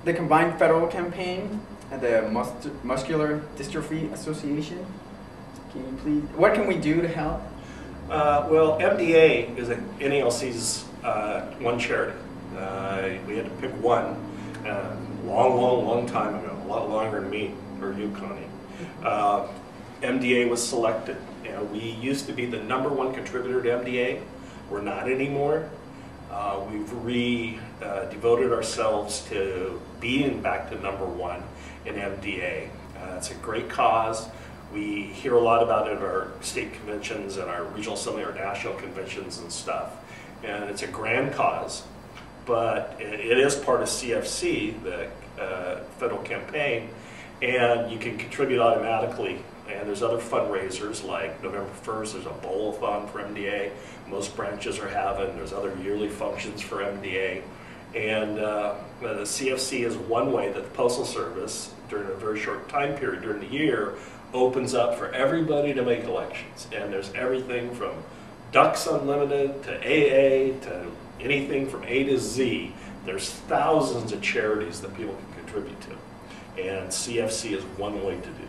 the combined federal campaign at the Muscular Dystrophy Association. Can you please, what can we do to help? Well, MDA is NALC's one charity. We had to pick one long time ago, a lot longer than me or you, Connie. MDA was selected. You know, we used to be the #1 contributor to MDA. We're not anymore. We've devoted ourselves to being back to #1 in MDA. It's a great cause. We hear a lot about it at our state conventions and our regional assembly, our national conventions and stuff. And it's a grand cause, but it is part of CFC, the federal campaign, and you can contribute automatically. And there's other fundraisers like November 1st, there's a bowl-a-thon for MDA. Most branches are having, there's other yearly functions for MDA. And the CFC is one way that the Postal Service, during a very short time period during the year, opens up for everybody to make elections. And there's everything from Ducks Unlimited to AA to anything from A to Z. There's thousands of charities that people can contribute to. And CFC is one way to do that.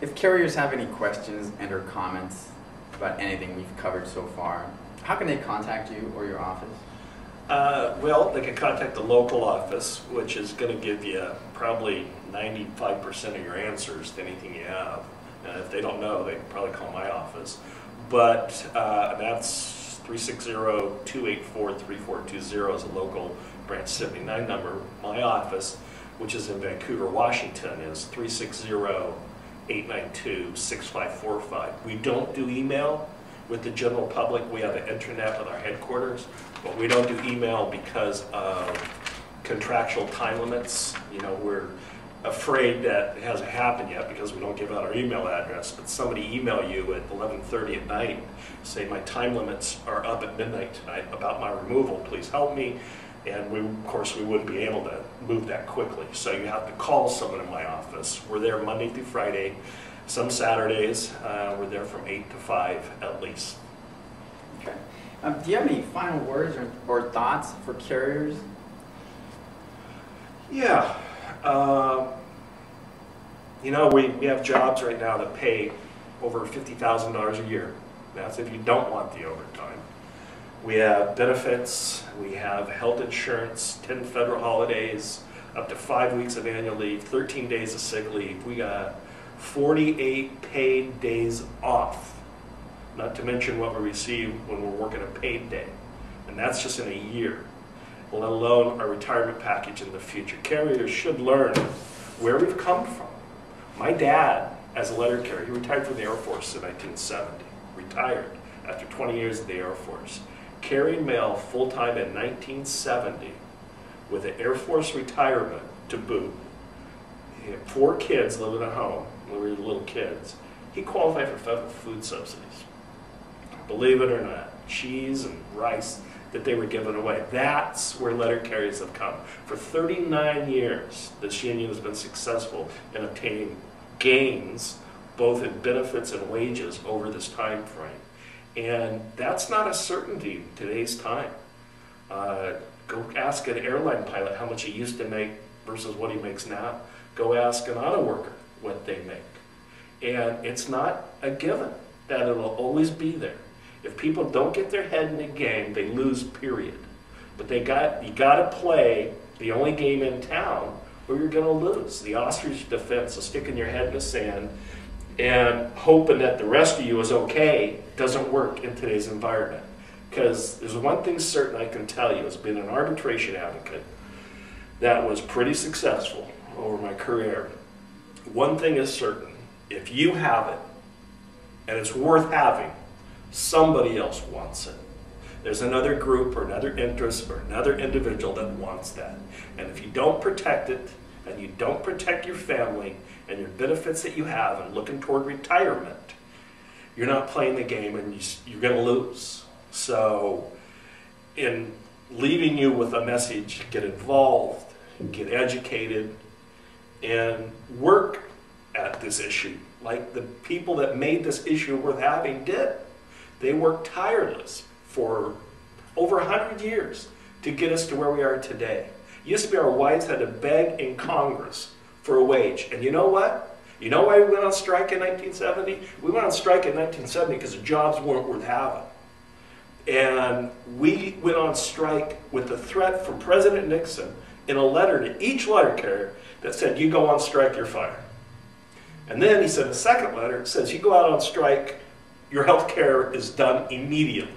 If carriers have any questions and or comments about anything we've covered so far, how can they contact you or your office? Well, they can contact the local office, which is going to give you probably 95% of your answers to anything you have. And if they don't know, they can probably call my office. But that's 360-284-3420 is a local branch 79 number. My office, which is in Vancouver, Washington, is 360-892-6545. We don't do email with the general public. We have an intranet with our headquarters, but we don't do email because of contractual time limits. You know, we're afraid that it hasn't happened yet because we don't give out our email address, but somebody email you at 11:30 at night, say my time limits are up at midnight tonight about my removal, please help me. And we, of course, we wouldn't be able to move that quickly. So you have to call someone in my office. We're there Monday through Friday. Some Saturdays, we're there from 8 to 5 at least. Okay. Do you have any final words or thoughts for carriers? Yeah. You know, we have jobs right now that pay over $50,000 a year. That's if you don't want the overtime. We have benefits, we have health insurance, 10 federal holidays, up to 5 weeks of annual leave, 13 days of sick leave. We got 48 paid days off, not to mention what we receive when we're working a paid day. And that's just in a year, let alone our retirement package in the future. Carriers should learn where we've come from. My dad, as a letter carrier, he retired from the Air Force in 1970, retired after 20 years in the Air Force. Carried mail full-time in 1970 with an Air Force retirement to boot. He had 4 kids living at home when we were little kids. He qualified for federal food subsidies. Believe it or not, cheese and rice that they were giving away. That's where letter carriers have come. For 39 years, this union has been successful in obtaining gains, both in benefits and wages over this time frame. And that's not a certainty in today's time. Go ask an airline pilot how much he used to make versus what he makes now. Go ask an auto worker what they make. And it's not a given that it'll always be there. If people don't get their head in the game, they lose, period. But you gotta play the only game in town where you're gonna lose. The ostrich defense of sticking your head in the sand and hoping that the rest of you is okay doesn't work in today's environment. Because there's one thing certain I can tell you, as being an arbitration advocate that was pretty successful over my career. One thing is certain, if you have it and it's worth having, somebody else wants it. There's another group or another interest or another individual that wants that. And if you don't protect it, and you don't protect your family and your benefits that you have and looking toward retirement, you're not playing the game and you're going to lose. So in leaving you with a message, get involved, get educated, and work at this issue like the people that made this issue worth having did. They worked tireless for over 100 years to get us to where we are today. It used to be our whites had to beg in Congress for a wage. And you know what? You know why we went on strike in 1970? We went on strike in 1970 because the jobs weren't worth having. And we went on strike with the threat from President Nixon in a letter to each letter carrier that said, you go on strike, you're fired. And then he sent a second letter that says, you go out on strike, your health care is done immediately.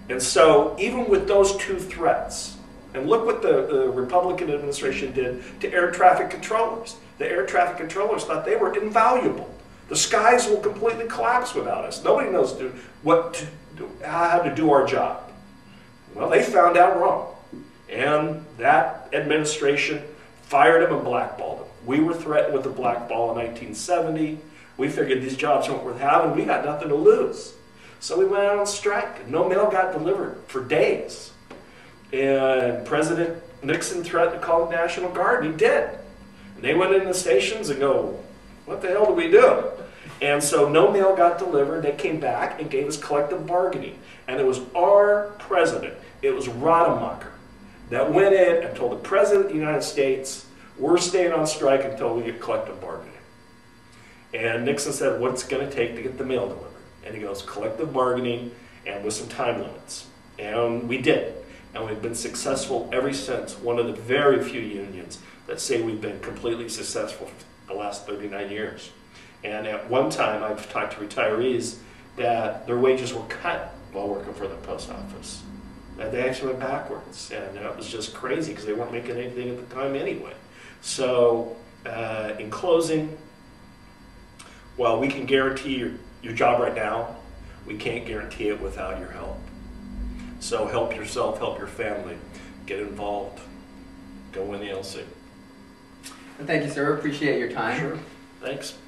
And so even with those two threats, and look what the Republican administration did to air traffic controllers. The air traffic controllers thought they were invaluable. The skies will completely collapse without us. Nobody knows how to do our job. Well, they found out wrong. And that administration fired them and blackballed them. We were threatened with a blackball in 1970. We figured these jobs weren't worth having. We got nothing to lose. So we went out on strike. No mail got delivered for days. And President Nixon threatened to call the National Guard, and he did. And they went into the stations and go, what the hell do we do? And so no mail got delivered. They came back and gave us collective bargaining. And it was our president, it was Rademacher, that went in and told the President of the United States, we're staying on strike until we get collective bargaining. And Nixon said, what's it going to take to get the mail delivered? And he goes, collective bargaining and with some time limits. And we did. And we've been successful ever since. One of the very few unions that say we've been completely successful for the last 39 years. And at one time, I've talked to retirees that their wages were cut while working for the post office. That they actually went backwards. And it was just crazy because they weren't making anything at the time anyway. So in closing, while we can guarantee your job right now, we can't guarantee it without your help. So help yourself, help your family, get involved, go in the NALC. Thank you, sir. Appreciate your time. Sure. Thanks.